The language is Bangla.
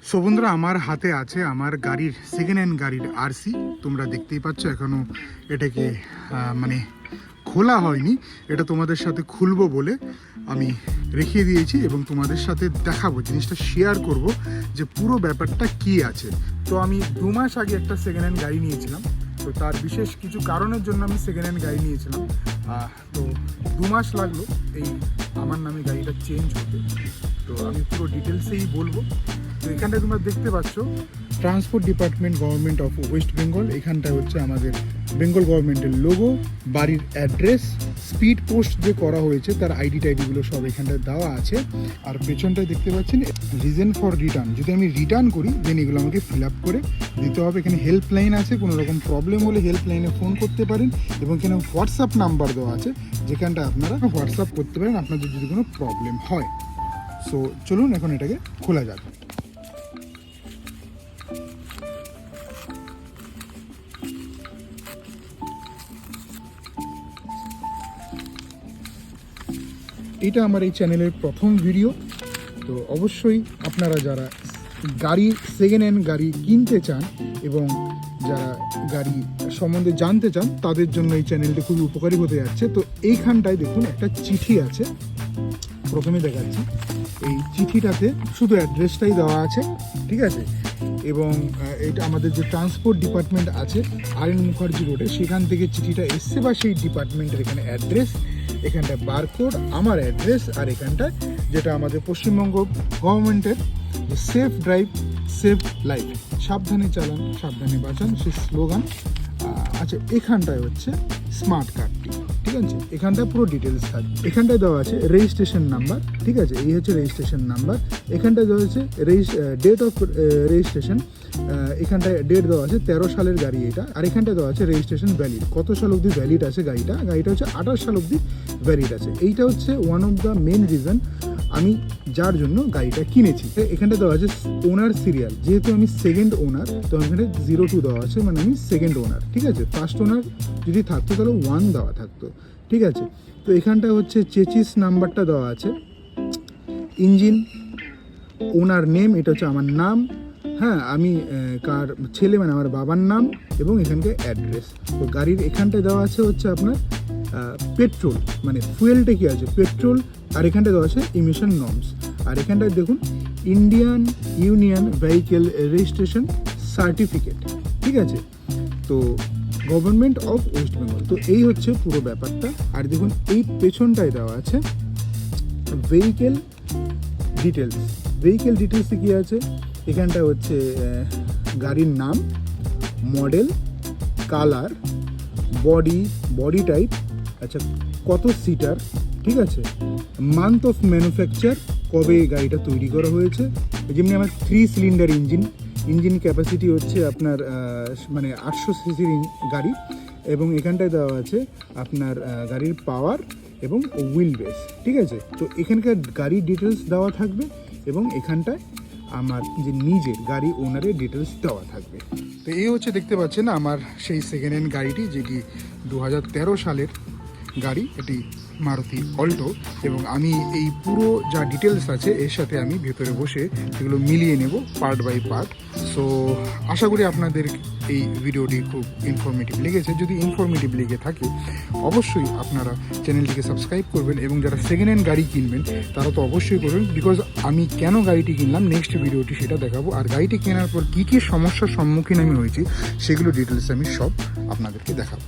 সো বন্ধুরা, আমার হাতে আছে আমার গাড়ির সেকেন্ড হ্যান্ড গাড়ির আরসি। তোমরা দেখতেই পাচ্ছ এখনও এটাকে মানে খোলা হয়নি। এটা তোমাদের সাথে খুলবো বলে আমি রেখে দিয়েছি এবং তোমাদের সাথে দেখাবো, জিনিসটা শেয়ার করব যে পুরো ব্যাপারটা কি আছে। তো আমি 2 মাস আগে একটা সেকেন্ড হ্যান্ড গাড়ি নিয়েছিলাম। তো তার বিশেষ কিছু কারণের জন্য আমি সেকেন্ড হ্যান্ড গাড়ি নিয়েছিলাম। তো 2 মাস লাগলো এই আমার নামে গাড়িটা চেঞ্জ হতে। তো আমি পুরো ডিটেলসেই বলবো। তো এখানটায় তোমরা দেখতে পাচ্ছ transport department, government of West Bengal. এখানটায় হচ্ছে আমাদের বেঙ্গল গভর্নমেন্টের লোগো, বাড়ির অ্যাড্রেস, স্পিড পোস্ট যে করা হয়েছে তার আইডি টাইডিগুলো সব এখানটায় দেওয়া আছে। আর পেছনটায় দেখতে পাচ্ছেন রিজন ফর রিটার্ন। যদি আমি রিটার্ন করি দেন এগুলো আমাকে ফিল আপ করে দিতে হবে। এখানে হেল্পলাইন আছে, কোনো রকম প্রবলেম হলে হেল্পলাইনে ফোন করতে পারেন এবং এখানে হোয়াটসঅ্যাপ নাম্বার দেওয়া আছে যেখানটা আপনারা হোয়াটসঅ্যাপ করতে পারেন আপনাদের যদি কোনো প্রবলেম হয়। সো চলুন এখন এটাকে খোলা যাক। এটা আমার এই চ্যানেলের প্রথম ভিডিও। তো অবশ্যই আপনারা যারা গাড়ি সেকেন্ড হ্যান্ড গাড়ি কিনতে চান এবং যারা গাড়ি সম্বন্ধে জানতে চান তাদের জন্য এই চ্যানেলটি খুবই উপকারী হতে যাচ্ছে। তো এইখানটায় দেখুন একটা চিঠি আছে, প্রথমে দেখাচ্ছি। এই চিঠিটাতে শুধু অ্যাড্রেসটাই দেওয়া আছে, ঠিক আছে। এবং এটা আমাদের যে ট্রান্সপোর্ট ডিপার্টমেন্ট আছে আরএন মুখার্জি রোডে, সেখান থেকে চিঠিটা এসছে বা সেই ডিপার্টমেন্টের এখানে অ্যাড্রেস, এখানটায় বারকোড, আমার অ্যাড্রেস, আর এখানটায় যেটা আমাদের পশ্চিমবঙ্গ গভর্নমেন্টের যে সেফ ড্রাইভ সেফ লাইফ, সাবধানে চালান সাবধানে বাঁচান, সেই স্লোগান। আচ্ছা, এখানটায় হচ্ছে স্মার্ট কার্ডটি, ঠিক আছে। এখানটায় পুরো ডিটেলস থাকবে। এখানটায় দেওয়া আছে রেজিস্ট্রেশন নাম্বার, ঠিক আছে। এই হচ্ছে রেজিস্ট্রেশন নাম্বার। এখানটায় দেওয়া আছে ডেট অফ রেজিস্ট্রেশন। এখানটায় ডেট দেওয়া আছে 13 সালের গাড়ি এটা। আর এখানটায় দেওয়া আছে রেজিস্ট্রেশন ভ্যালিড, কত সাল অবধি ভ্যালিড আছে গাড়িটা হচ্ছে 28 সাল অবধি ভ্যালিড আছে। এইটা হচ্ছে one of the main reason আমি যার জন্য গাড়িটা কিনেছি। এখানটা দেওয়া আছে ওনার সিরিয়াল, যেহেতু আমি সেকেন্ড ওনার তো এখানে 02 দেওয়া আছে, মানে আমি সেকেন্ড ওনার, ঠিক আছে। ফার্স্ট ওনার যদি থাকতো তাহলে 1 দেওয়া থাকতো, ঠিক আছে। তো এখানটা হচ্ছে চেচিস নাম্বারটা দেওয়া আছে, ইঞ্জিন, ওনার নেম, এটা হচ্ছে আমার নাম, হ্যাঁ, আমি কার ছেলে মানে আমার বাবার নাম, এবং এখানকার অ্যাড্রেস। তো গাড়ির এখানটায় দেওয়া আছে হচ্ছে আপনার পেট্রোল, মানে ফুয়েলটা কি আছে পেট্রোল, আর এখানটায় দেওয়া আছে ইমিশন নর্মস। আর এখানটায় দেখুন Indian union vehicle registration certificate, ঠিক আছে। তো গভর্নমেন্ট অফ ওয়েস্ট বেঙ্গল। তো এই হচ্ছে পুরো ব্যাপারটা। আর দেখুন এই পেছনটায় দেওয়া আছে ভেহিকেল ডিটেলস। ভেহিকেল ডিটেলসে কী আছে, এখানটা হচ্ছে গাড়ির নাম, মডেল, কালার, বডি টাইপ, আচ্ছা কত সিটার, ঠিক আছে, মান্থ অফ ম্যানুফ্যাকচার, কবে গাড়িটা তৈরি করা হয়েছে। যেমনি আমার 3 সিলিন্ডার ইঞ্জিন ক্যাপাসিটি হচ্ছে আপনার মানে 800 সিসির গাড়ি। এবং এখানটায় দেওয়া আছে আপনার গাড়ির পাওয়ার এবং হুইল বেস, ঠিক আছে। তো এখানকার গাড়ির ডিটেলস দেওয়া থাকবে এবং এখানটায় আমার যে নিজের গাড়ি ওনারের ডিটেলস দেওয়া থাকবে। তো এই হচ্ছে দেখতে পাচ্ছেন আমার সেই সেকেন্ড হ্যান্ড গাড়িটি, যেটি 2013 সালের গাড়ি, এটি মারুতি অল্টো। এবং আমি এই পুরো যা ডিটেলস আছে এর সাথে আমি ভেতরে বসে এগুলো মিলিয়ে নেব পার্ট বাই পার্ট। সো আশা করি আপনাদের এই ভিডিওটি খুব ইনফরমেটিভ লেগেছে। যদি ইনফরমেটিভ লেগে থাকে অবশ্যই আপনারা চ্যানেলটিকে সাবস্ক্রাইব করবেন, এবং যারা সেকেন্ড হ্যান্ড গাড়ি কিনবেন তারা তো অবশ্যই করবেন, বিকজ আমি কেন গাড়িটি কিনলাম নেক্সট ভিডিওটি সেটা দেখাবো। আর গাড়িটি কেনার পর কী কী সমস্যার সম্মুখীন আমি হয়েছি সেগুলো ডিটেলস আমি সব আপনাদেরকে দেখাবো।